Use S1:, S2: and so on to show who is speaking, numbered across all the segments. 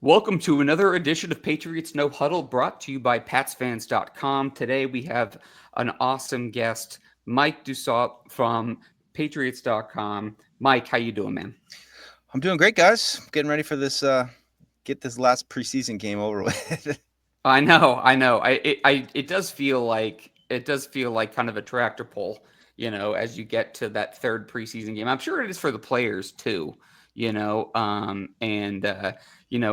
S1: Welcome to another edition of Patriots No Huddle brought to you by PatsFans.com. Today we have an awesome guest, Mike Dussault from Patriots.com. Mike, how you doing, man?
S2: I'm doing great, guys. Getting ready for this get this last preseason game over with.
S1: I know. It does feel like kind of a tractor pull, as you get to that third preseason game. I'm sure it is for the players too,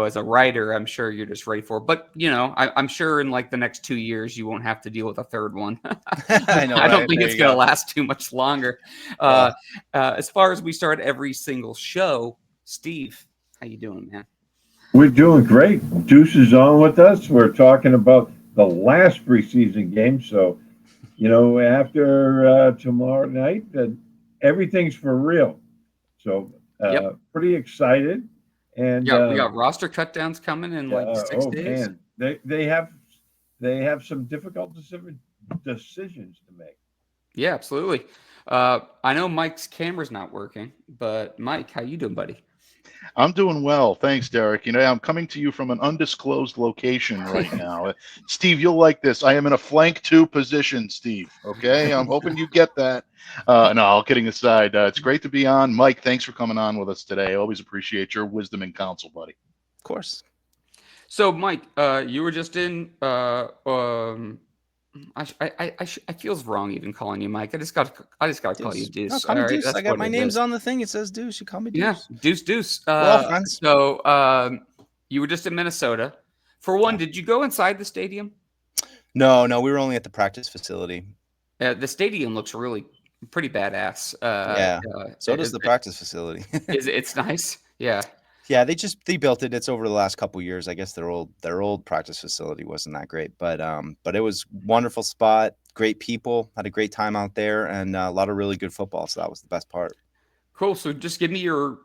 S1: as a writer, I'm sure you're just ready for it. But I'm sure in like the next 2 years you won't have to deal with a third one.
S2: I know,
S1: I don't
S2: right?
S1: think
S2: There
S1: it's
S2: you
S1: going to
S2: go.
S1: last too much longer.
S2: Oh,
S1: As far as we start every single show, Steve, how you doing, man?
S3: We're doing great. Deuce is on with us. We're talking about the last preseason game. So, after tomorrow night, everything's for real. So,
S1: Yep.
S3: pretty excited. And
S1: We got roster cutdowns coming in like 6 days.
S3: man, they have some difficult decisions to make.
S1: Yeah, absolutely. I know Mike's camera's not working, but Mike, how you doing, buddy?
S4: I'm doing well. Thanks, Derek. I'm coming to you from an undisclosed location right now. Steve, you'll like this. I am in a flank 2 position, Steve. Okay. I'm hoping you get that. No, all kidding aside, it's great to be on. Mike, thanks for coming on with us today. I always appreciate your wisdom and counsel, buddy.
S2: of course.
S1: So, Mike, you were just in. I feels wrong even calling you Mike. I just got to call you
S2: Deuce.
S1: Deuce.
S2: No, call me
S1: All right,
S2: Deuce.
S1: that's
S2: I got
S1: what
S2: my
S1: it
S2: name's
S1: is.
S2: on the thing. It says Deuce. You call me
S1: Yeah,
S2: Deuce.
S1: Deuce.
S2: We're all friends.
S1: So, you were just in Minnesota. For one,
S2: Yeah.
S1: did you go inside the stadium?
S2: No, we were only at the practice facility.
S1: The stadium looks really pretty badass.
S2: Yeah. So does the practice facility.
S1: It's nice. Yeah.
S2: Yeah, they built it. It's over the last couple years. I guess their old practice facility wasn't that great, but it was wonderful spot. Great people, had a great time out there, and a lot of really good football. So that was the best part.
S1: Cool. So just give me your.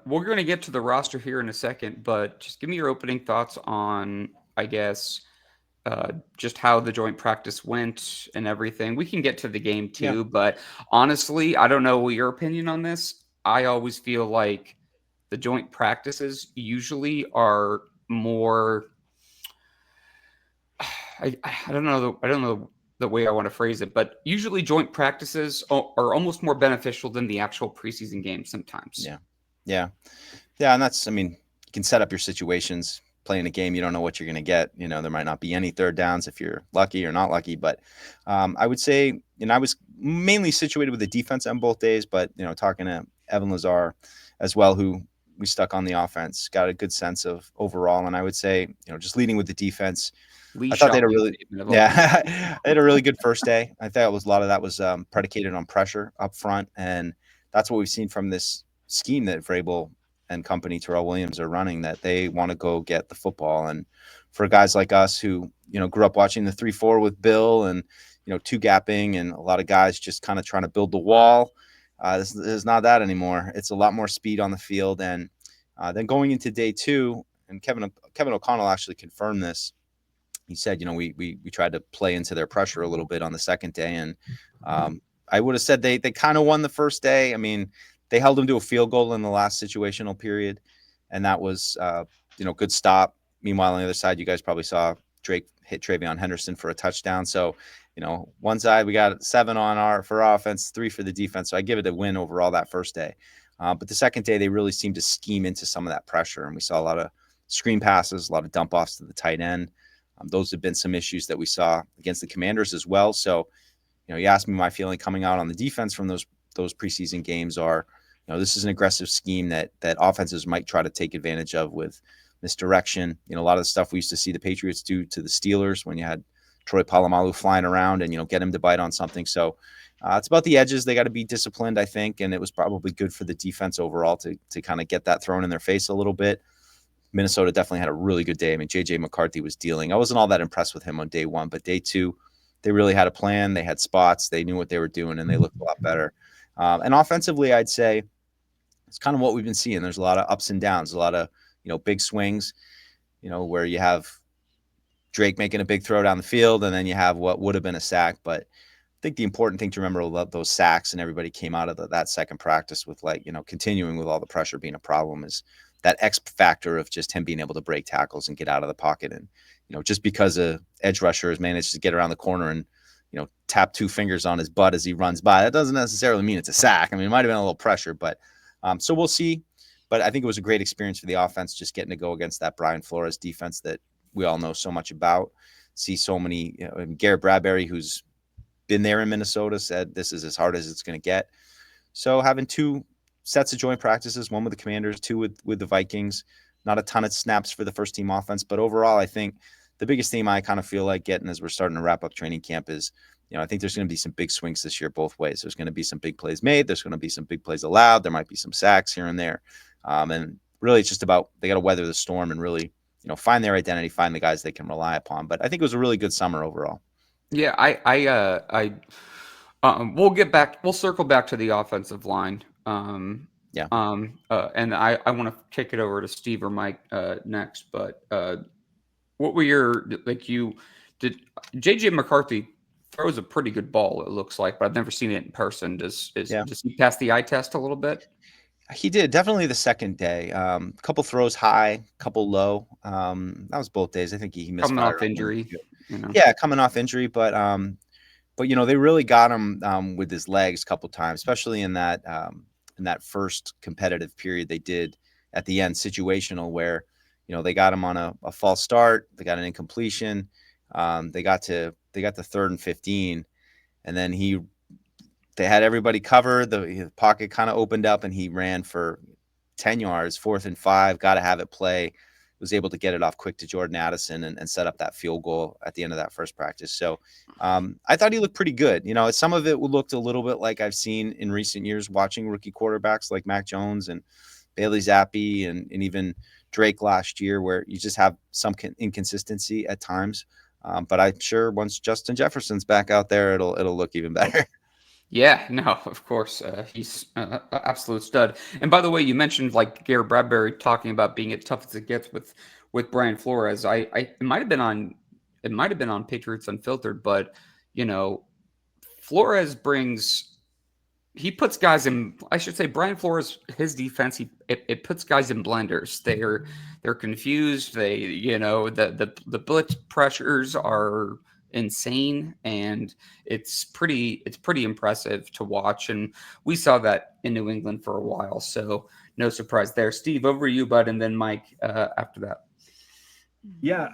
S1: We're going to get to the roster here in a second, but just give me your opening thoughts on, I guess, just how the joint practice went and everything. We can get to the game too, but honestly, I don't know what your opinion on this. I always feel like the joint practices usually are more. I don't know. I don't know the way I want to phrase it, but usually joint practices are almost more beneficial than the actual preseason game sometimes.
S2: Yeah, and that's. I mean, you can set up your situations. Playing a game, you don't know what you're going to get. There might not be any third downs if you're lucky or not lucky. But I would say, I was mainly situated with the defense on both days. But talking to Evan Lazar as well, who we stuck on the offense, got a good sense of overall. And I would say, just leading with the defense. I thought they had a really, they had a really good first day. I thought a lot of that was predicated on pressure up front, and that's what we've seen from this scheme that Vrabel and company, Terrell Williams, are running. That they want to go get the football, and for guys like us who grew up watching the 3-4 with Bill and two gapping, and a lot of guys just kind of trying to build the wall. This is not that anymore. It's a lot more speed on the field, and then going into day 2, and Kevin O'Connell actually confirmed this. He said, we tried to play into their pressure a little bit on the second day. And I would have said they kind of won the first day. I mean, they held them to a field goal in the last situational period. And that was, good stop. Meanwhile, on the other side, you guys probably saw Drake hit Travion Henderson for a touchdown. So, one side we got 7 for offense, 3 for the defense. So I give it a win overall that first day. But the second day, they really seemed to scheme into some of that pressure. And we saw a lot of screen passes, a lot of dump offs to the tight end. Those have been some issues that we saw against the Commanders as well. So, you asked me my feeling coming out on the defense from those preseason games are, this is an aggressive scheme that offenses might try to take advantage of with misdirection. A lot of the stuff we used to see the Patriots do to the Steelers when you had Troy Polamalu flying around and, get him to bite on something. So it's about the edges. They got to be disciplined, I think. And it was probably good for the defense overall to kind of get that thrown in their face a little bit. Minnesota definitely had a really good day. I mean, J.J. McCarthy was dealing. I wasn't all that impressed with him on day 1, but day 2, they really had a plan. They had spots. They knew what they were doing, and they looked a lot better. And offensively, I'd say it's kind of what we've been seeing. There's a lot of ups and downs, a lot of, big swings, where you have Drake making a big throw down the field, and then you have what would have been a sack. But I think the important thing to remember about those sacks, and everybody came out of that second practice with continuing with all the pressure being a problem, is that X factor of just him being able to break tackles and get out of the pocket. And, just because a edge rusher has managed to get around the corner and, tap 2 fingers on his butt as he runs by, that doesn't necessarily mean it's a sack. I mean, it might've been a little pressure, but so we'll see. But I think it was a great experience for the offense, just getting to go against that Brian Flores defense that we all know so much about. See so many, Garrett Bradbury, who's been there in Minnesota, said this is as hard as it's going to get. So having 2 sets of joint practices, one with the Commanders, 2 with the Vikings, not a ton of snaps for the first team offense. But overall, I think the biggest theme I kind of feel like getting as we're starting to wrap up training camp is, I think there's going to be some big swings this year both ways. There's going to be some big plays made. There's going to be some big plays allowed. There might be some sacks here and there. And really it's just about, they got to weather the storm and really, find their identity, find the guys they can rely upon. But I think it was a really good summer overall.
S1: Yeah, we'll circle back to the offensive line. And I want to kick it over to Steve or Mike next. But what were your did JJ McCarthy throws a pretty good ball? It looks like, but I've never seen it in person. Does he pass the eye test a little bit?
S2: He did, definitely the second day. A couple throws high, couple low. That was both days. I think he missed
S1: coming off injury.
S2: Yeah, coming off injury, but they really got him with his legs a couple times, especially in that first competitive period they did at the end, situational, where they got him on a false start, they got an incompletion, they got to 3rd and 15, and then they had everybody covered. The pocket kind of opened up, and he ran for 10 yards, 4th and 5. Got to have it play. Was able to get it off quick to Jordan Addison and set up that field goal at the end of that first practice. So I thought he looked pretty good. Some of it looked a little bit like I've seen in recent years watching rookie quarterbacks like Mac Jones and Bailey Zappi and even Drake last year, where you just have some inconsistency at times. But I'm sure once Justin Jefferson's back out there, it'll look even better.
S1: Yeah, no, of course. He's an absolute stud. And by the way, you mentioned like Garrett Bradbury talking about being as tough as it gets with Brian Flores. It might have been on Patriots Unfiltered, but Flores puts guys in, I should say Brian Flores, his defense, it puts guys in blenders. They're confused. The blitz pressures are insane, and it's pretty impressive to watch. And we saw that in New England for a while, so no surprise there. Steve, over to you, bud, and then Mike after that.
S3: Yeah,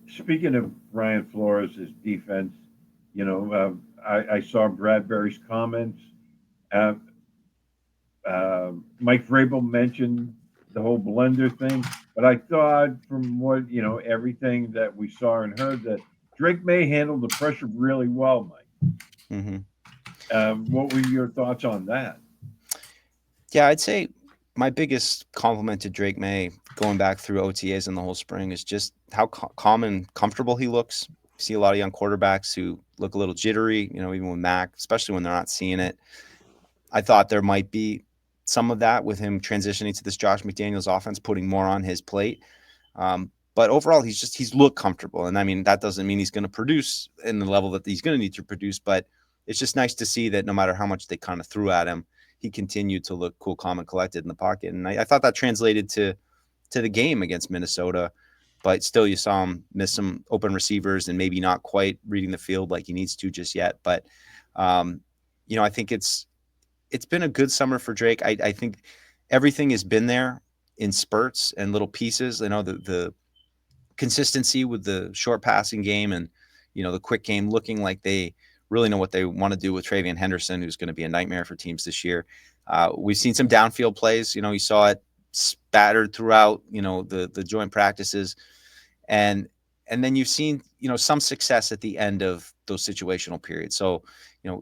S3: speaking of Brian Flores' defense, I saw Bradbury's comments. Mike Vrabel mentioned the whole blender thing, but I thought from what everything that we saw and heard that Drake May handled the pressure really well, Mike.
S2: Mm-hmm.
S3: What were your thoughts on that?
S2: Yeah, I'd say my biggest compliment to Drake May going back through OTAs and the whole spring is just how calm and comfortable he looks. You see a lot of young quarterbacks who look a little jittery, even with Mac, especially when they're not seeing it. I thought there might be some of that with him transitioning to this Josh McDaniels offense, putting more on his plate. But overall, he's looked comfortable. And I mean, that doesn't mean he's going to produce in the level that he's going to need to produce, but it's just nice to see that no matter how much they kind of threw at him, he continued to look cool, calm, and collected in the pocket. And I thought that translated to the game against Minnesota, but still you saw him miss some open receivers and maybe not quite reading the field like he needs to just yet. But, I think it's been a good summer for Drake. I think everything has been there in spurts and little pieces. The consistency with the short passing game and, the quick game, looking like they really know what they want to do with Travion Henderson, who's going to be a nightmare for teams this year. We've seen some downfield plays. You saw it spattered throughout, the joint practices. And then you've seen, some success at the end of those situational periods. So,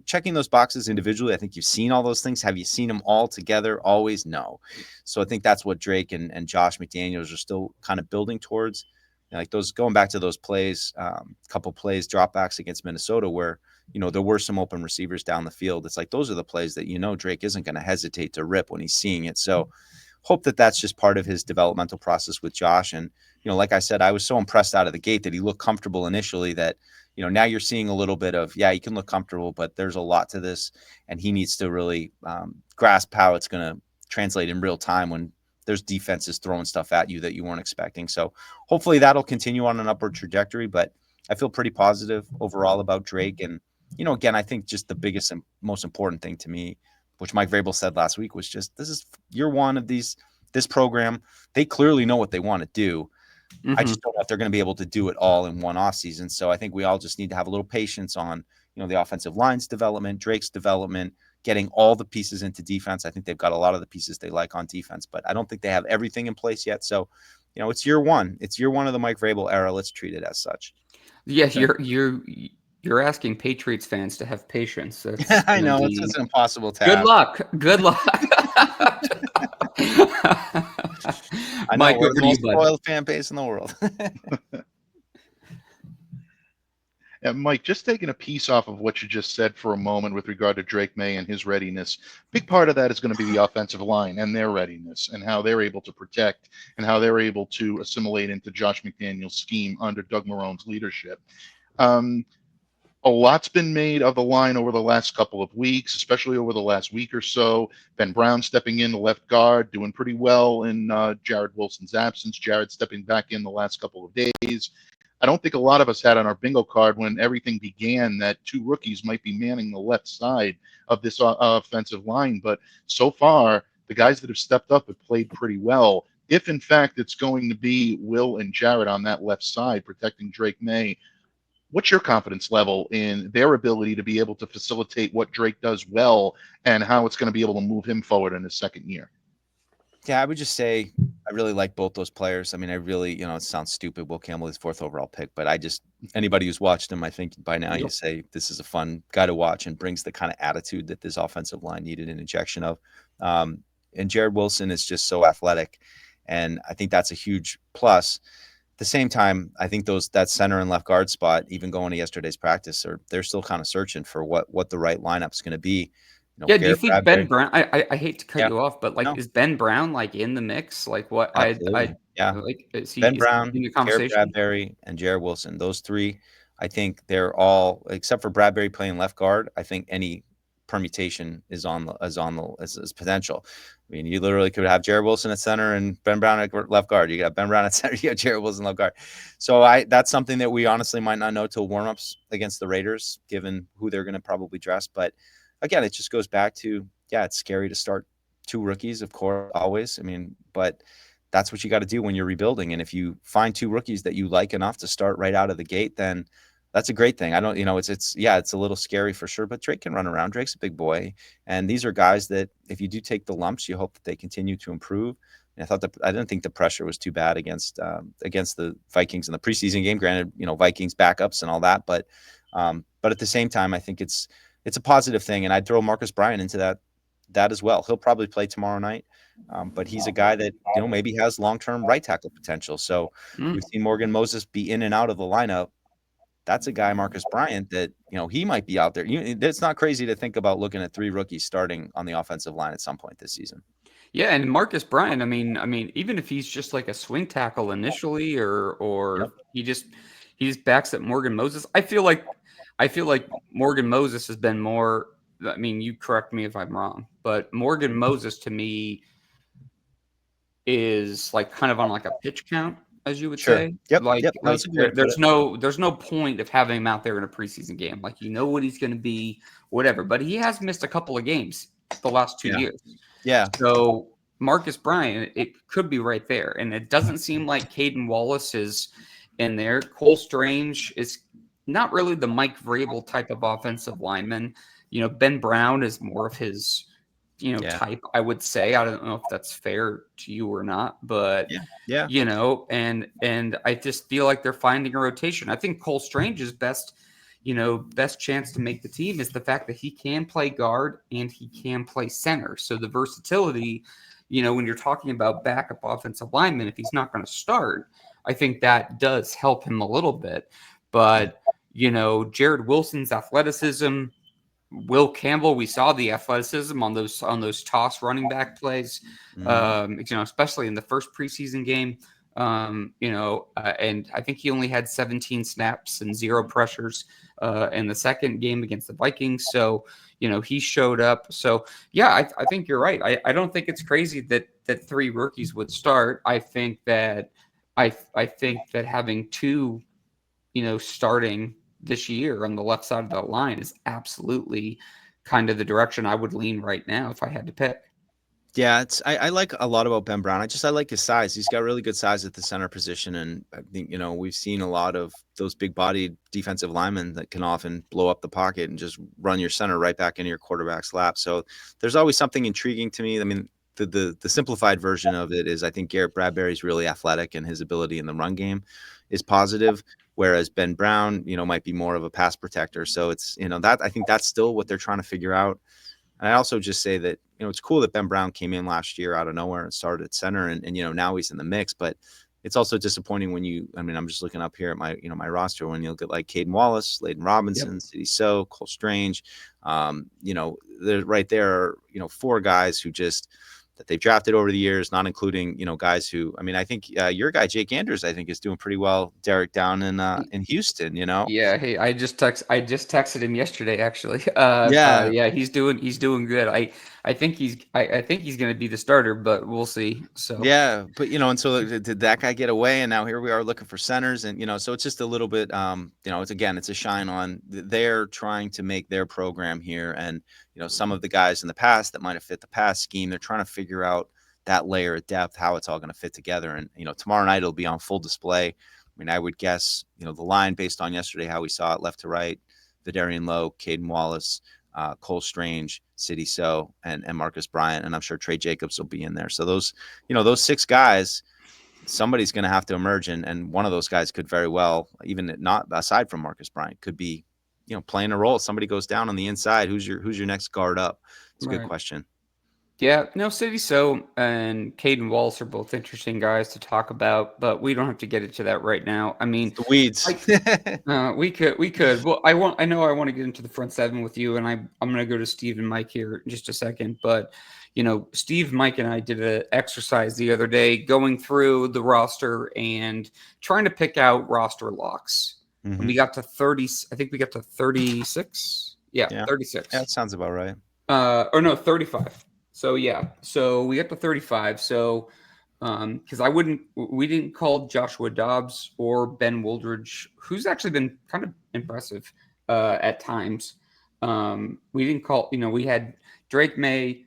S2: checking those boxes individually, I think you've seen all those things. Have you seen them all together? Always no. So I think that's what Drake and Josh McDaniels are still kind of building towards. Like those, going back to those plays, couple plays, dropbacks against Minnesota where, there were some open receivers down the field. It's like, those are the plays that, Drake isn't going to hesitate to rip when he's seeing it. So hope that that's just part of his developmental process with Josh. And, like I said, I was so impressed out of the gate that he looked comfortable initially that, now you're seeing a little bit of, he can look comfortable, but there's a lot to this and he needs to really grasp how it's going to translate in real time when there's defenses throwing stuff at you that you weren't expecting. So hopefully that'll continue on an upward trajectory. But I feel pretty positive overall about Drake. And, again, I think just the biggest and most important thing to me, which Mike Vrabel said last week, was just this is year one of this program. They clearly know what they want to do. I just don't know if they're going to be able to do it all in one offseason. So I think we all just need to have a little patience on, the offensive line's development, Drake's development, getting all the pieces into defense. I think they've got a lot of the pieces they like on defense, but I don't think they have everything in place yet. So, it's year one. It's year one of the Mike Vrabel era. Let's treat it as such.
S1: Yeah, you're asking Patriots fans to have patience. That's
S2: I know it's an impossible task.
S1: Good luck. Good luck.
S2: I know,
S1: Mike,
S2: we're
S1: over
S2: the
S1: to you,
S2: most
S1: bud.
S2: loyal fan base in the world.
S4: And Mike, just taking a piece off of what you just said for a moment with regard to Drake May and his readiness, big part of that is going to be the offensive line and their readiness and how they're able to protect and how they're able to assimilate into Josh McDaniel's scheme under Doug Marrone's leadership. A lot's been made of the line over the last couple of weeks, especially over the last week or so. Ben Brown stepping in the left guard, doing pretty well in Jared Wilson's absence. Jared stepping back in the last couple of days. I don't think a lot of us had on our bingo card when everything began that two rookies might be manning the left side of this offensive line. But so far, the guys that have stepped up have played pretty well. If, in fact, it's going to be Will and Jared on that left side protecting Drake May, what's your confidence level in their ability to be able to facilitate what Drake does well and how it's going to be able to move him forward in his second year?
S2: Yeah, I would just say I really like both those players. I mean, I really, it sounds stupid. Will Campbell is 4th overall pick, but anybody who's watched him, I think by now you say this is a fun guy to watch and brings the kind of attitude that this offensive line needed an injection of. And Jared Wilson is just so athletic. And I think that's a huge plus. At the same time, I think that center and left guard spot, even going to yesterday's practice, they're still kind of searching for what the right lineup is going to be.
S1: Yeah, do you think Ben Brown? I hate to cut you off, but is Ben Brown in the mix? What
S2: Absolutely.
S1: Is he
S2: Ben Brown,
S1: in the
S2: Garrett
S1: conversation?
S2: Bradbury, and Jared Wilson. Those three, I think they're all except for Bradbury playing left guard. I think any permutation is potential. I mean, you literally could have Jared Wilson at center and Ben Brown at left guard. You got Ben Brown at center, you got Jared Wilson left guard. So that's something that we honestly might not know till warmups against the Raiders, given who they're going to probably dress. But again, it just goes back to, it's scary to start two rookies, of course, always. I mean, but that's what you got to do when you're rebuilding. And if you find two rookies that you like enough to start right out of the gate, then that's a great thing. I don't, it's a little scary for sure, but Drake can run around. Drake's a big boy. And these are guys that if you do take the lumps, you hope that they continue to improve. And I didn't think the pressure was too bad against the Vikings in the preseason game. Granted, Vikings backups and all that, but at the same time, I think it's a positive thing. And I'd throw Marcus Bryant into that as well. He'll probably play tomorrow night. But he's a guy that, maybe has long-term right tackle potential. So we've seen Morgan Moses be in and out of the lineup. That's a guy, Marcus Bryant, that, he might be out there. It's not crazy to think about looking at three rookies starting on the offensive line at some point this season.
S1: Yeah, and Marcus Bryant, I mean, even if he's just like a swing tackle initially, or he backs up Morgan Moses, I feel like Morgan Moses has been more. I mean, you correct me if I'm wrong, but Morgan Moses to me is kind of on a pitch count, as you would say.
S2: Yep.
S1: There's no point of having him out there in a preseason game. What he's going to be, whatever. But he has missed a couple of games the last 2 years.
S2: Yeah.
S1: So Marcus Bryant, it could be right there, and it doesn't seem like Caden Wallace is in there. Cole Strange is not really the Mike Vrabel type of offensive lineman. Ben Brown is more of his, type, I would say. I don't know if that's fair to you or not, but and I just feel like they're finding a rotation. I think Cole Strange's best chance to make the team is the fact that he can play guard and he can play center. So the versatility, when you're talking about backup offensive linemen, if he's not going to start, I think that does help him a little bit. But, Jared Wilson's athleticism, Will Campbell, we saw the athleticism on those toss running back plays, especially in the first preseason game. And I think he only had 17 snaps and 0 pressures in the second game against the Vikings. So, he showed up. So, yeah, I think you're right. I don't think it's crazy that 3 rookies would start. I think that having 2, starting this year on the left side of the line is absolutely kind of the direction I would lean right now if I had to pick.
S2: Yeah, I like a lot about Ben Brown. I like his size. He's got really good size at the center position, and I think we've seen a lot of those big-bodied defensive linemen that can often blow up the pocket and just run your center right back into your quarterback's lap. So there's always something intriguing to me. I mean, the simplified version of it is I think Garrett Bradbury's really athletic, and his ability in the run game is positive, whereas Ben Brown, might be more of a pass protector. So it's that I think that's still what they're trying to figure out. And I also just say that, it's cool that Ben Brown came in last year out of nowhere and started at center and now he's in the mix, but it's also disappointing when I'm just looking up here at my, my roster, when you look at like Caden Wallace, Layden Robinson, City So, Cole Strange, they're right there, 4 guys who just, that they've drafted over the years, not including, guys who, I think your guy, Jake Andrews, I think is doing pretty well. Derek down in Houston,
S1: Yeah. Hey, I just texted him yesterday, actually.
S2: Yeah.
S1: Yeah, he's doing good. I think he's going to be the starter, but we'll see. So
S2: Yeah, but and so did that guy get away, and now here we are looking for centers, and so it's just a little bit, it's a shine on they're trying to make their program here, and some of the guys in the past that might have fit the past scheme, they're trying to figure out that layer of depth, how it's all going to fit together, and tomorrow night it'll be on full display. I would guess the line based on yesterday, how we saw it left to right, Vidarian Lowe, Caden Wallace, Cole Strange, City So, and Marcus Bryant, and I'm sure Trey Jacobs will be in there. So those 6 guys, somebody's going to have to emerge, and one of those guys could very well, even not aside from Marcus Bryant, could be playing a role. Somebody goes down on the inside. Who's your next guard up? It's a good question.
S1: Yeah, no, City So and Caden Wallace are both interesting guys to talk about, but we don't have to get into that right now. I mean,
S2: the weeds.
S1: We could. Well, I want to get into the front 7 with you, and I'm going to go to Steve and Mike here in just a second. But Steve, Mike, and I did an exercise the other day going through the roster and trying to pick out roster locks.
S2: Mm-hmm.
S1: And we got to 30. I think we got to 36. Yeah, 36.
S2: Yeah, that sounds about right.
S1: Or no, 35. So yeah, so we got to 35. So because we didn't call Joshua Dobbs or Ben Wooldridge, who's actually been kind of impressive at times. We didn't call, we had Drake May,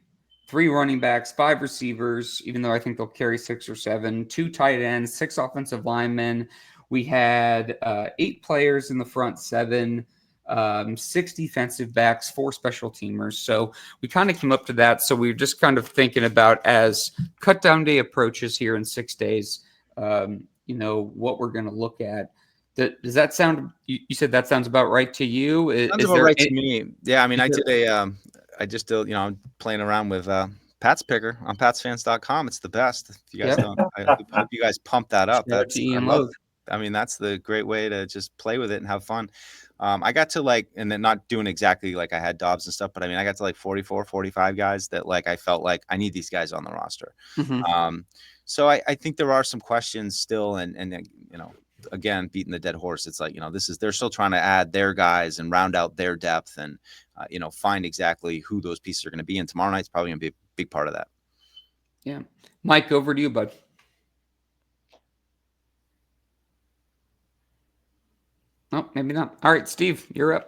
S1: 3 running backs, 5 receivers, even though I think they'll carry 6 or 7, 2 tight ends, 6 offensive linemen. We had 8 players in the front 7. 6 defensive backs, 4 special teamers. So we kind of came up to that. So we were just kind of thinking about, as cut down day approaches here in 6 days, what we're going to look at. Does that sound? You said that sounds about right to you?
S2: Sounds about right to me. Yeah, I just did I'm playing around with Pat's Picker on PatsFans.com. It's the best. If you guys don't, I hope you guys pump that up. That's the great way to just play with it and have fun. I got to and then not doing exactly like I had Dobbs and stuff, but I got to 44, 45 guys that I felt like I need these guys on the roster.
S1: Mm-hmm.
S2: So I think there are some questions still, and again, beating the dead horse. It's they're still trying to add their guys and round out their depth and find exactly who those pieces are going to be. And tomorrow night's probably going to be a big part of that.
S1: Yeah, Mike, over to you, bud. Oh, maybe not. All right, Steve, you're up.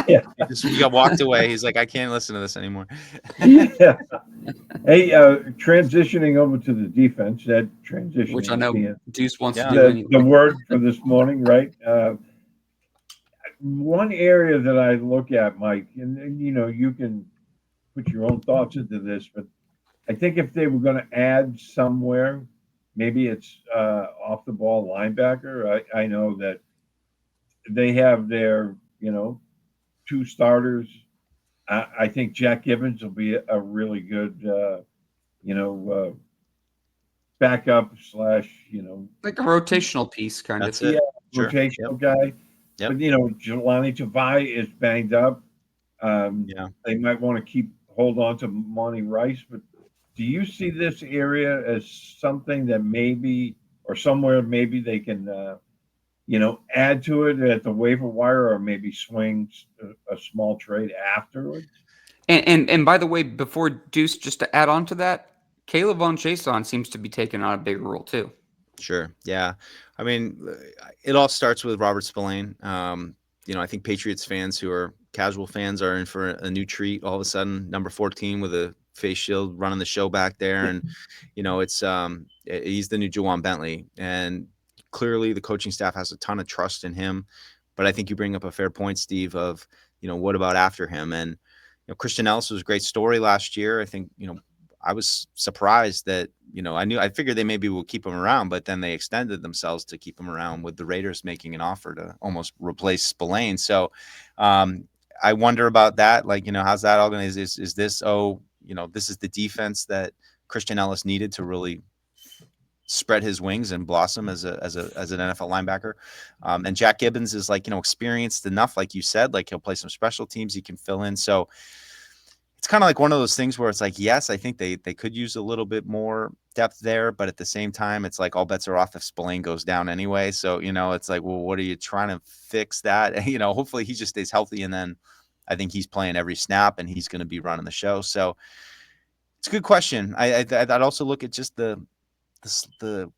S2: He got walked away. He's like, I can't listen to this anymore.
S3: Yeah. Hey, transitioning over to the defense, that transition,
S1: which I know Deuce wants to do anyway.
S3: The word for this morning, right? One area that I look at, Mike, and you can put your own thoughts into this, but I think if they were going to add somewhere, maybe it's off the ball linebacker. I know that they have their, 2 starters. I think Jack Gibbons will be a really good, backup /
S1: like a rotational piece, kind of.
S3: Yeah, rotational guy.
S2: Yep.
S3: But Jelani Tavai is banged up. They might want to hold on to Monty Rice. But do you see this area as something that maybe or somewhere maybe they can, add to it at the waiver wire, or maybe swing a small trade afterwards.
S1: And by the way, before Deuce, just to add on to that, Caleb Von Chason seems to be taking on a bigger role too.
S2: Sure. Yeah. I mean, it all starts with Robert Spillane. I think Patriots fans who are casual fans are in for a new treat. All of a sudden, number 14 with a face shield running the show back there. And, he's the new Juwan Bentley. And clearly the coaching staff has a ton of trust in him. But I think you bring up a fair point, Steve, of, what about after him? And, Christian Ellis was a great story last year. I think, I was surprised that, I figured they maybe will keep him around, but then they extended themselves to keep him around with the Raiders making an offer to almost replace Spillane. So I wonder about that. Like, how's that all going to, is this, this is the defense that Christian Ellis needed to really spread his wings and blossom as an NFL linebacker. And Jack Gibbons is experienced enough, like you said, like he'll play some special teams, he can fill in. So it's kind of like one of those things where it's like, yes, I think they could use a little bit more depth there, but at the same time, it's like all bets are off if Spillane goes down anyway. So, it's like, well, what are you trying to fix that? Hopefully he just stays healthy. And then I think he's playing every snap and he's going to be running the show. So it's a good question. I'd also look at just the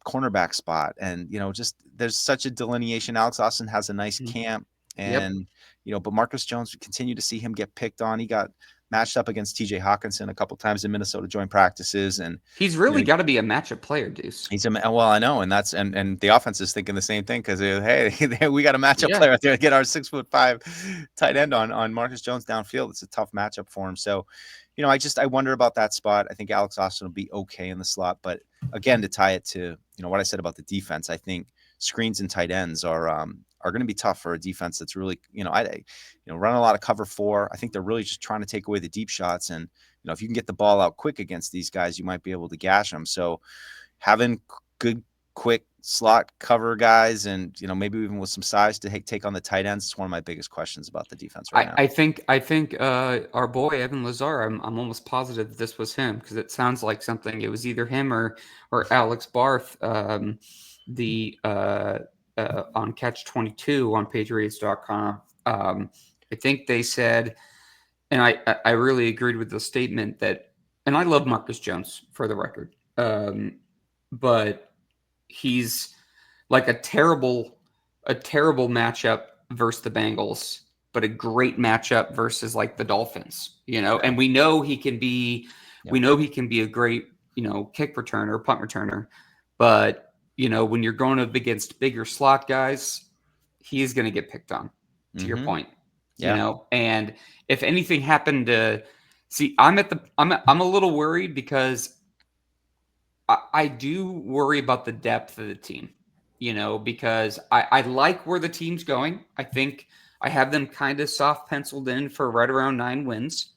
S2: cornerback spot and, just there's such a delineation. Alex Austin has a nice camp and, but Marcus Jones, we continue to see him get picked on. He got matched up against TJ Hawkinson a couple times in Minnesota joint practices. And
S1: he's really got to be a matchup player, Deuce.
S2: Well, I know. And that's, and the offense is thinking the same thing. Cause hey, we got a matchup player out there to get our 6'5" tight end on Marcus Jones downfield. It's a tough matchup for him. So, I wonder about that spot. I think Alex Austin will be okay in the slot, but again, to tie it to, what I said about the defense, I think screens and tight ends are going to be tough for a defense that's really, run a lot of cover 4. I think they're really just trying to take away the deep shots. And, if you can get the ball out quick against these guys, you might be able to gash them. So having good, quick slot cover guys and, maybe even with some size to take on the tight ends, it's one of my biggest questions about the defense right now.
S1: I think our boy, Evan Lazar, I'm almost positive this was him because it sounds like something. It was either him or Alex Barth, on Catch 22 on Patriots.com. I think they said, and I really agreed with the statement that, and I love Marcus Jones for the record, but he's like a terrible matchup versus the Bengals, but a great matchup versus like the Dolphins, and we know he can be a great, kick returner, punt returner, but when you're going up against bigger slot guys, he is going to get picked on, to your point. And if anything happened to see, I'm a little worried because I do worry about the depth of the team, because I like where the team's going. I think I have them kind of soft penciled in for right around 9 wins.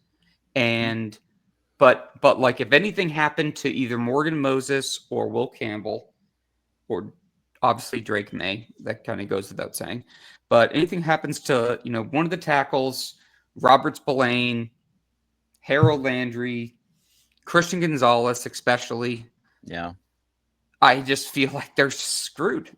S1: And but like if anything happened to either Morgan Moses or Will Campbell, or obviously Drake May, that kind of goes without saying. But anything happens to, one of the tackles, Robert Spillane, Harold Landry, Christian Gonzalez especially.
S2: Yeah.
S1: I just feel like they're screwed.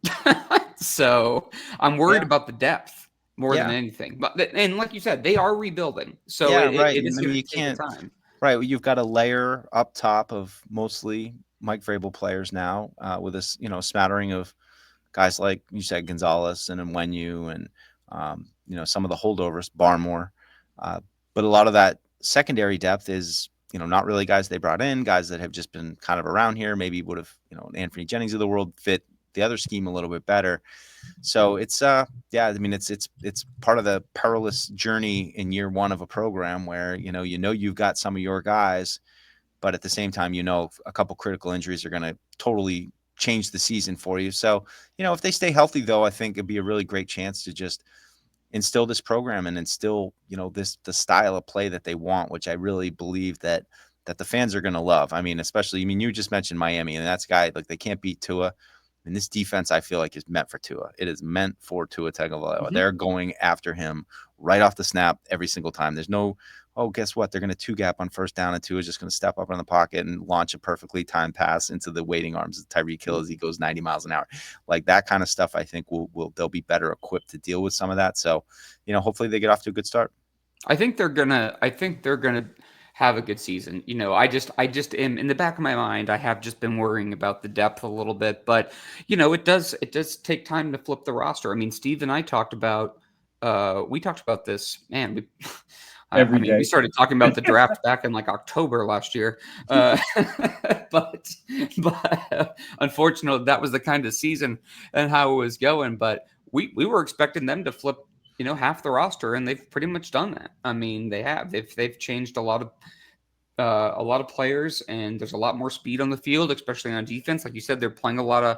S1: So I'm worried about the depth more than anything. And like you said, they are rebuilding. So it is going to take time.
S2: Right. Well, you've got a layer up top of mostly Mike Vrabel players now, with this, smattering of guys like you said, Gonzalez and Mwenyu and, some of the holdovers, Barmore. But a lot of that secondary depth is, not really guys they brought in, guys that have just been kind of around here, maybe would have, Anthony Jennings of the world fit the other scheme a little bit better. So it's, it's part of the perilous journey in year one of a program where, you've got some of your guys, but at the same time, a couple critical injuries are going to totally change the season for you. So, if they stay healthy, though, I think it'd be a really great chance to just instill this program and instill, the style of play that they want, which I really believe that the fans are going to love. I mean, especially, you just mentioned Miami, and that's a guy, like, they can't beat Tua. And this defense, I feel like, is meant for Tua. It is meant for Tua Tagovailoa. They're going after him right off the snap every single time. There's no oh, guess what? They're going to two gap on first down, and two is just going to step up in the pocket and launch a perfectly timed pass into the waiting arms of Tyreek Hill as he goes 90 miles an hour. Like that kind of stuff, I think they'll be better equipped to deal with some of that. So, hopefully they get off to a good start.
S1: I think they're gonna have a good season. I just am in the back of my mind. I have just been worrying about the depth a little bit, but it does take time to flip the roster. I mean, Steve and I talked about we talked about this. Man, I
S3: every
S1: mean, we
S3: day.
S1: started talking about the draft back in like October last year, but unfortunately, that was the kind of season and how it was going. But we were expecting them to flip half the roster, and they've pretty much done that. I mean, they've changed a lot of players, and there's a lot more speed on the field, especially on defense. Like you said, they're playing a lot of,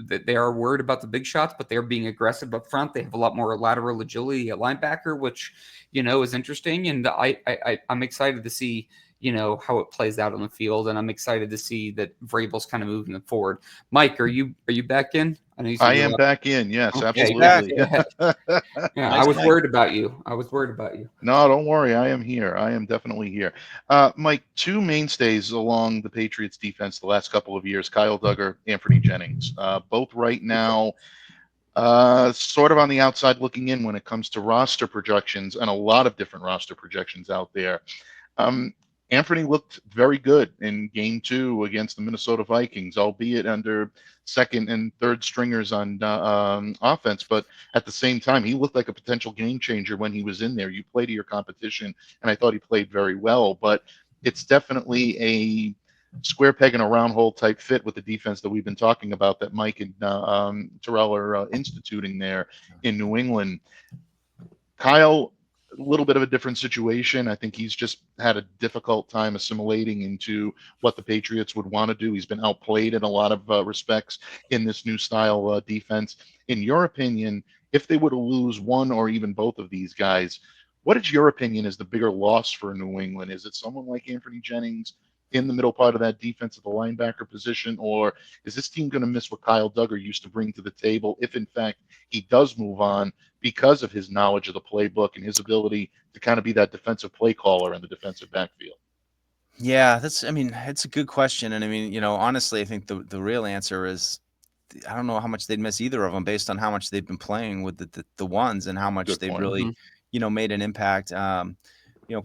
S1: they are worried about the big shots, but they're being aggressive up front. They have a lot more lateral agility at linebacker, which, is interesting. And I'm excited to see, how it plays out on the field. And I'm excited to see that Vrabel's kind of moving it forward. Mike, are you back in? I know you said
S4: I
S1: you
S4: am
S1: left.
S4: back in. Yes,
S1: Okay,
S4: absolutely.
S1: go ahead. Yeah, I
S2: Nice
S1: was
S2: guy.
S1: worried about you. I was worried about you.
S4: No, don't worry. I am here. I am definitely here. Mike, two mainstays along the Patriots defense the last couple of years, Kyle Duggar, Anthony Jennings, both right now sort of on the outside looking in when it comes to roster projections, and a lot of different roster projections out there. Um, Anthony looked very good in game 2 against the Minnesota Vikings, albeit under second and third stringers on offense. But at the same time, he looked like a potential game changer when he was in there. You play to your competition, and I thought he played very well. But it's definitely a square peg in a round hole type fit with the defense that we've been talking about that Mike and Terrell are instituting there in New England. Kyle, a little bit of a different situation. I think he's just had a difficult time assimilating into what the Patriots would want to do. He's been outplayed in a lot of respects in this new style defense. In your opinion, if they were to lose one or even both of these guys, what is your opinion is the bigger loss for New England? Is it someone like Anthony Jennings in the middle part of that defense at the linebacker position, or is this team going to miss what Kyle Duggar used to bring to the table if, in fact, he does move on because of his knowledge of the playbook and his ability to kind of be that defensive play caller in the defensive backfield?
S2: Yeah, it's a good question. And honestly, I think the real answer is I don't know how much they'd miss either of them based on how much they've been playing with the ones and how much
S4: Good
S2: they've
S4: point.
S2: really, made an impact.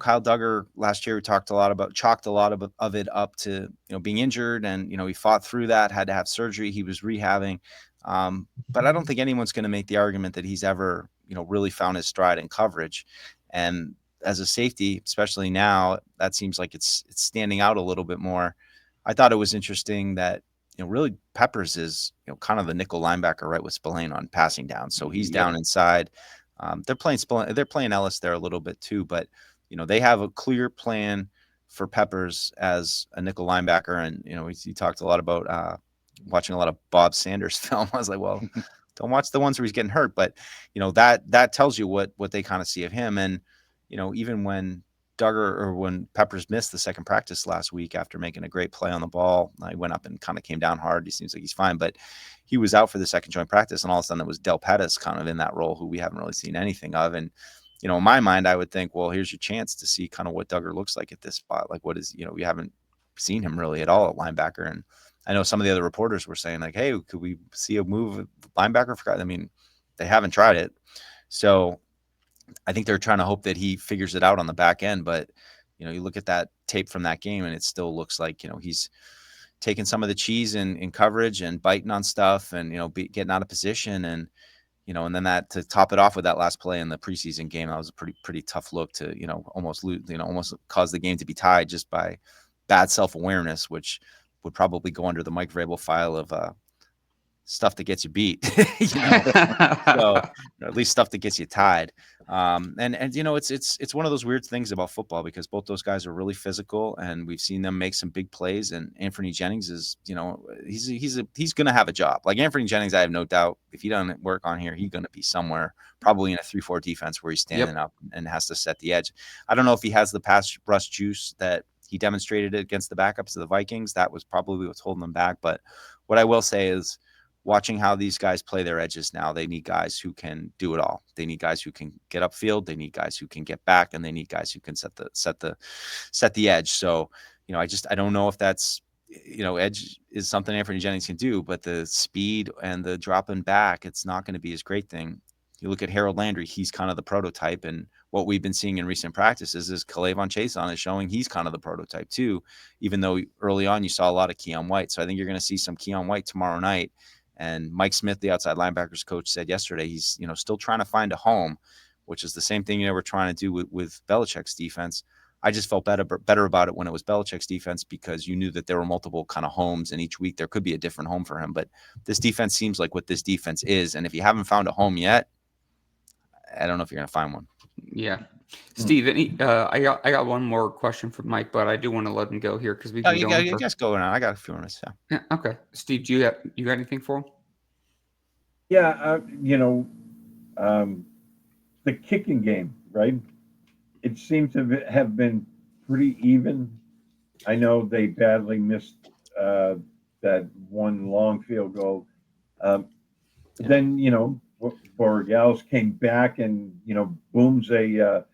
S2: Kyle Duggar last year, we chalked a lot of it up to, being injured, and, he fought through that, had to have surgery. He was rehabbing. But I don't think anyone's going to make the argument that he's ever, really found his stride in coverage. And as a safety, especially now, that seems like it's standing out a little bit more. I thought it was interesting that, really Peppers is, kind of the nickel linebacker, right, with Spillane on passing down. So he's down inside. They're playing Ellis there a little bit too, but they have a clear plan for Peppers as a nickel linebacker. And, he talked a lot about watching a lot of Bob Sanders film. I was like, well, don't watch the ones where he's getting hurt. But, that tells you what they kind of see of him. And, even when when Peppers missed the second practice last week after making a great play on the ball, he went up and kind of came down hard. He seems like he's fine, but he was out for the second joint practice. And all of a sudden it was Del Pettis kind of in that role, who we haven't really seen anything of. And, in my mind, I would think, well, here's your chance to see kind of what Duggar looks like at this spot. Like, what is, we haven't seen him really at all at linebacker. And I know some of the other reporters were saying, like, hey, could we see a move at linebacker? I mean, they haven't tried it. So I think they're trying to hope that he figures it out on the back end. But, you look at that tape from that game and it still looks like, he's taking some of the cheese in coverage and biting on stuff and, getting out of position. And, and then that to top it off with that last play in the preseason game, that was a pretty tough look to, almost lose, almost cause the game to be tied just by bad self-awareness, which would probably go under the Mike Vrabel file of stuff that gets you beat, so at least stuff that gets you tied. And it's one of those weird things about football because both those guys are really physical and we've seen them make some big plays. And Anthony Jennings is, he's going to have a job. Like Anthony Jennings, I have no doubt if he doesn't work on here, he's going to be somewhere probably in a 3-4 defense where he's standing up and has to set the edge. I don't know if he has the pass rush juice that he demonstrated against the backups of the Vikings. That was probably what's holding them back. But what I will say is, watching how these guys play their edges now. They need guys who can do it all. They need guys who can get upfield. They need guys who can get back, and they need guys who can set the edge. So, I don't know if that's, edge is something Anthony Jennings can do, but the speed and the dropping back, it's not going to be his great thing. You look at Harold Landry, he's kind of the prototype. And what we've been seeing in recent practices is K'Lavon Chason is showing he's kind of the prototype too, even though early on you saw a lot of Keon White. So I think you're going to see some Keon White tomorrow night. And Mike Smith, the outside linebackers coach, said yesterday he's, still trying to find a home, which is the same thing we're trying to do with Belichick's defense. I just felt better about it when it was Belichick's defense, because you knew that there were multiple kind of homes, and each week there could be a different home for him. But this defense seems like what this defense is. And if you haven't found a home yet, I don't know if you're going to find one.
S1: Yeah. Steve, I got one more question for Mike, but I do want to let him go here because we've been going.
S2: You guys go around. I got a few minutes.
S1: Yeah. Okay. Steve, do you got anything for him?
S3: Yeah. The kicking game, right? It seems to have been pretty even. I know they badly missed that one long field goal. Then, Borregales came back and, booms a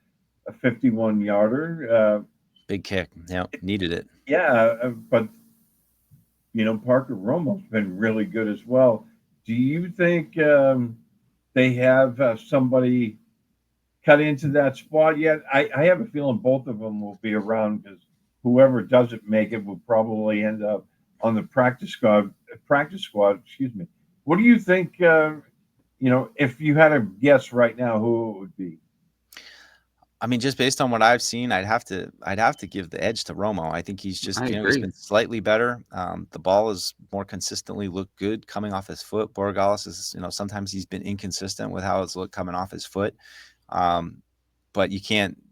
S3: 51-yarder.
S2: Big kick. Yeah, needed it.
S3: Yeah, but, Parker Romo's been really good as well. Do you think they have somebody cut into that spot yet? I have a feeling both of them will be around, because whoever doesn't make it will probably end up on the practice squad. Excuse me. What do you think? If you had to guess right now, who it would be?
S2: I mean, just based on what I've seen, I'd have to give the edge to Romo. I think he's just, he's been slightly better. The ball is more consistently looked good coming off his foot. Borregales is, sometimes he's been inconsistent with how it's looked coming off his foot. But you can't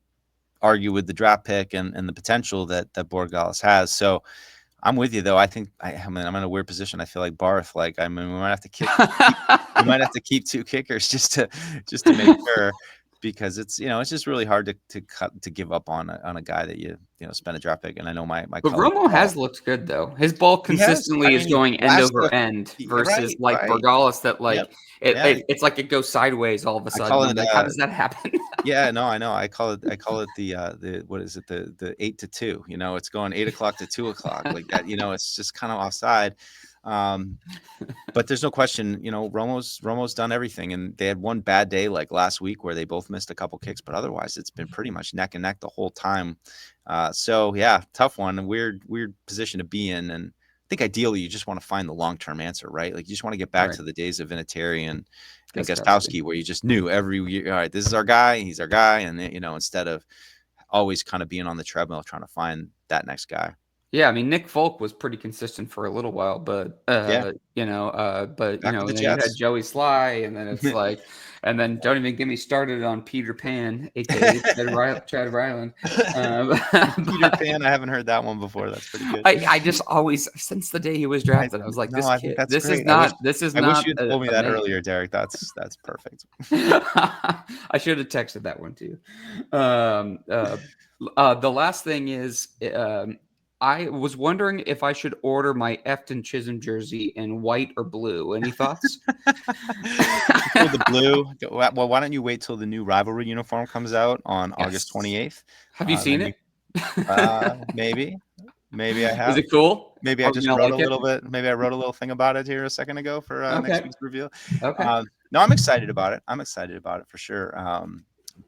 S2: argue with the draft pick and the potential that Borregales has. So I'm with you, though. I think I'm in a weird position. I feel like Barth. We might have to keep two kickers just to make sure, because it's just really hard to give up on a guy that you spend a draft pick. And I know my
S1: but Romo has looked good, though. His ball consistently is going end over end versus Borregales that it's like it goes sideways all of a sudden. How does that happen?
S2: Yeah, no, I know. I call it the what is it, the 8 to 2. It's going 8 o'clock to 2 o'clock like that. It's just kind of offside. But there's no question, Romo's done everything, and they had one bad day like last week where they both missed a couple kicks, but otherwise it's been pretty much neck and neck the whole time. So yeah, tough one, a weird position to be in. And I think ideally you just want to find the long-term answer, right? Like you just want to get back to the days of Vinatieri and Gostowski, where you just knew every year, all right, this is our guy, he's our guy. And instead of always kind of being on the treadmill trying to find that next guy.
S1: Yeah, I mean, Nick Folk was pretty consistent for a little while, but and then you had Joey Sly, and then it's like, and then don't even get me started on Peter Pan, aka Chad Ryland.
S2: Peter Pan, I haven't heard that one before. That's pretty good.
S1: I just always, since the day he was drafted, I was like, this is not.
S2: I wish you had told me that earlier, Derek. That's perfect.
S1: I should have texted that one to you. The last thing is. I was wondering if I should order my Efton Chisholm jersey in white or blue. Any thoughts?
S2: The blue. Well, why don't you wait till the new rivalry uniform comes out on August 28th?
S1: Have you seen it?
S2: Maybe I have.
S1: Is it cool?
S2: Maybe I just wrote a little bit. Maybe I wrote a little thing about it here a second ago for next week's review.
S1: Okay.
S2: No, I'm excited about it. I'm excited about it for sure.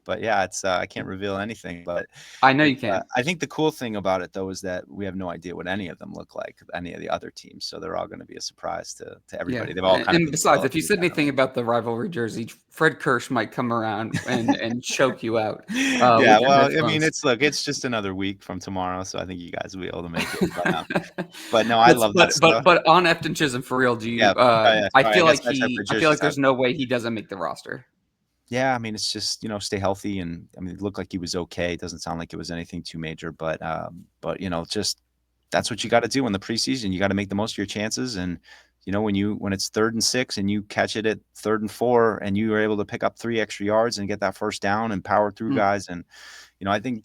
S2: But yeah, it's I can't reveal anything, but
S1: I know you can't.
S2: I think the cool thing about it, though, is that we have no idea what any of them look like, any of the other teams. So they're all going to be a surprise to everybody. They've all
S1: and besides, if you said anything about the rivalry jersey, Fred Kirsch might come around and choke you out.
S2: Yeah, well, I mean, it's just another week from tomorrow, so I think you guys will be able to make it. But no, I love that stuff.
S1: But on Efton Chisholm, for real, do you? I feel like there's no way he doesn't make the roster.
S2: Yeah, I mean, it's just, stay healthy. And I mean, it looked like he was okay. It doesn't sound like it was anything too major, but just that's what you got to do in the preseason. You got to make the most of your chances. And, when it's 3rd and 6 and you catch it at 3rd and 4 and you are able to pick up 3 extra yards and get that first down and power through guys. And, I think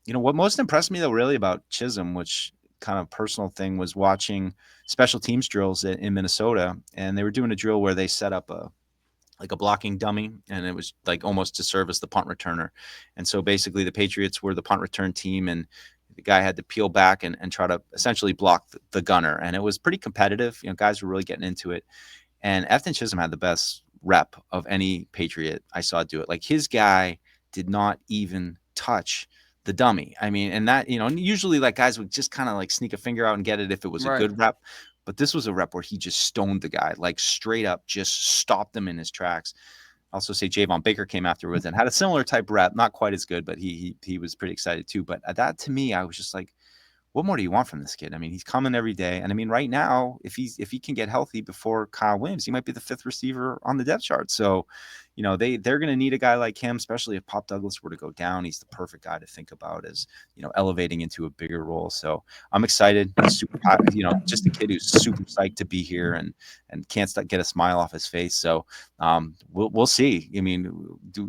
S2: what most impressed me though, really about Chisholm, which kind of personal thing was watching special teams drills in Minnesota, and they were doing a drill where they set up a blocking dummy, and it was like almost to serve as the punt returner. And so basically the Patriots were the punt return team, and the guy had to peel back and try to essentially block the gunner. And it was pretty competitive. Guys were really getting into it. And Efton Chisholm had the best rep of any Patriot I saw do it. Like, his guy did not even touch the dummy. I mean, and that, usually like guys would just kind of like sneak a finger out and get it if it was a good rep. But this was a rep where he just stoned the guy, like straight up, just stopped him in his tracks. I also say Javon Baker came afterwards and had a similar type rep, not quite as good, but he was pretty excited too. But that, to me, I was just like, what more do you want from this kid? I mean, he's coming every day. And I mean, right now, if he can get healthy before Kyle Williams, he might be the 5th receiver on the depth chart. So, they're going to need a guy like him, especially if Pop Douglas were to go down. He's the perfect guy to think about as, elevating into a bigger role. So I'm excited. He's super, just a kid who's super psyched to be here and can't get a smile off his face. So we'll see. I mean,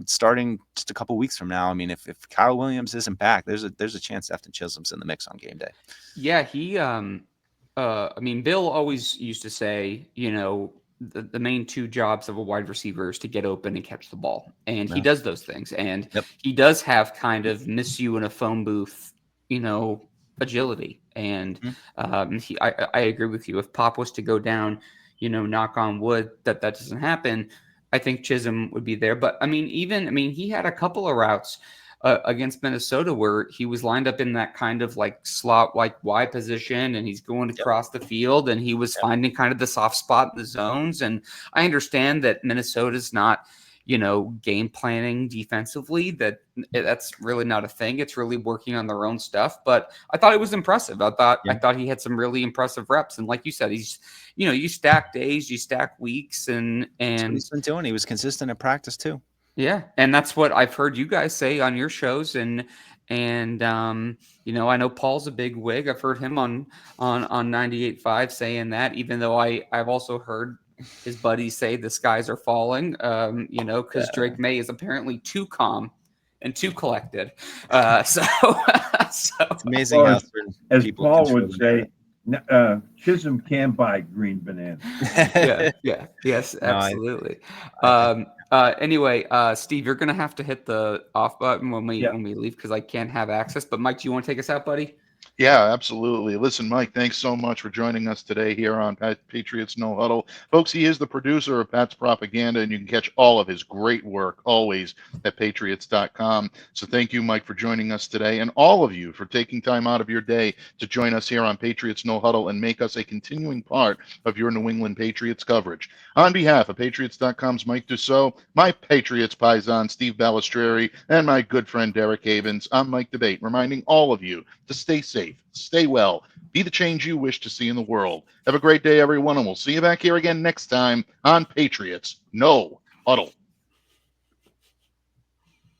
S2: starting just a couple weeks from now, I mean, if Kyle Williams isn't back, there's a chance Efton Chisholm's in the mix on game day.
S1: Yeah, he I mean, Bill always used to say, the main 2 jobs of a wide receiver is to get open and catch the ball. And he does those things. And he does have kind of miss you in a phone booth, agility. And I agree with you. If Pop was to go down, knock on wood that doesn't happen, I think Chisholm would be there. But I mean, he had a couple of routes against Minnesota where he was lined up in that kind of like slot, like Y position, and he's going across the field, and he was finding kind of the soft spot in the zones. And I understand that Minnesota's not, game planning defensively, that's really not a thing. It's really working on their own stuff. But I thought it was impressive. I thought he had some really impressive reps. And like you said, he's, you stack days, you stack weeks, and
S2: that's what he's been doing. He was consistent at practice too.
S1: Yeah, and that's what I've heard you guys say on your shows, and I know Paul's a big wig. I've heard him on 98.5 saying that, even though I've also heard his buddies say the skies are falling, because Drake May is apparently too calm and too collected. So
S2: it's amazing how
S3: as Paul would say, Chisholm can buy green bananas.
S1: Yes, absolutely. Anyway, Steve, you're gonna have to hit the off button when we leave, because I can't have access. But Mike, do you want to take us out, buddy?
S4: Yeah, absolutely. Listen, Mike, thanks so much for joining us today here on Patriots No Huddle. Folks, he is the producer of Pat's Propaganda, and you can catch all of his great work always at Patriots.com. So thank you, Mike, for joining us today, and all of you for taking time out of your day to join us here on Patriots No Huddle and make us a continuing part of your New England Patriots coverage. On behalf of Patriots.com's Mike Dussault, my Patriots paisan Steve Balistreri, and my good friend Derek Havens, I'm Mike Debate, reminding all of you to stay safe, stay well, be the change you wish to see in the world. Have a great day, everyone, and we'll see you back here again next time on Patriots No Huddle.